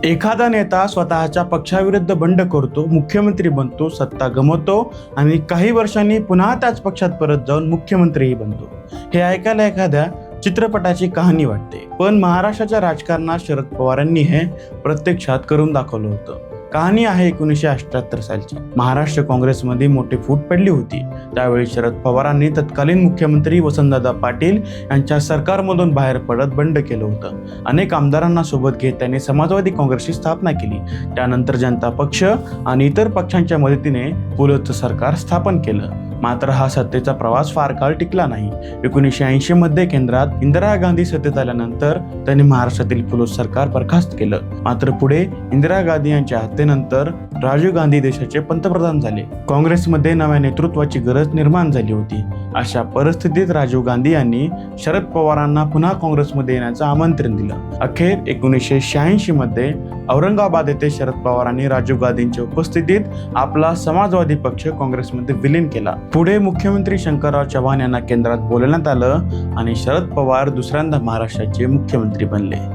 एखादा नेता स्वतःच्या पक्षाविरुद्ध बंड करतो, मुख्यमंत्री बनतो, सत्ता गमावतो आणि काही वर्षांनी पुन्हा त्याच पक्षात परत जाऊन मुख्यमंत्रीही बनतो. हे ऐकायला एखाद्या चित्रपटाची कहाणी वाटते, पण महाराष्ट्राच्या राजकारणात शरद पवारांनी हे प्रत्यक्षात करून दाखवलं होतं. कहाणी आहे 1978 सालची. महाराष्ट्र काँग्रेसमध्ये मोठी फूट पडली होती. त्यावेळी शरद पवारांनी तत्कालीन मुख्यमंत्री वसंतदादा पाटील यांच्या सरकारमधून बाहेर पडत बंड केलं होतं. अनेक आमदारांना सोबत घेत त्यांनी समाजवादी काँग्रेसची स्थापना केली. त्यानंतर जनता पक्ष आणि इतर पक्षांच्या मदतीने पुलोचं सरकार स्थापन केलं. मात्र हा सत्तेचा प्रवास फार काळ टिकला नाही. 1980 मध्ये केंद्रात इंदिरा गांधी सत्तेत आल्यानंतर त्यांनी महाराष्ट्रातील पुलोत सरकार बरखास्त केलं. मात्र पुढे इंदिरा गांधी यांच्या हत्येनंतर राजीव गांधी देशाचे पंतप्रधान झाले. काँग्रेसमध्ये नव्या नेतृत्वाची गरज निर्माण झाली होती. अशा परिस्थितीत राजीव गांधी यांनी शरद पवारांना पुन्हा काँग्रेसमध्ये येण्याचं आमंत्रण दिलं. अखेर 1986 मध्ये औरंगाबाद येथे शरद पवारांनी राजीव गांधींच्या उपस्थितीत आपला समाजवादी पक्ष काँग्रेसमध्ये विलीन केला. पुढे मुख्यमंत्री शंकरराव चव्हाण यांना केंद्रात बोलवण्यात आलं आणि शरद पवार दुसऱ्यांदा महाराष्ट्राचे मुख्यमंत्री बनले.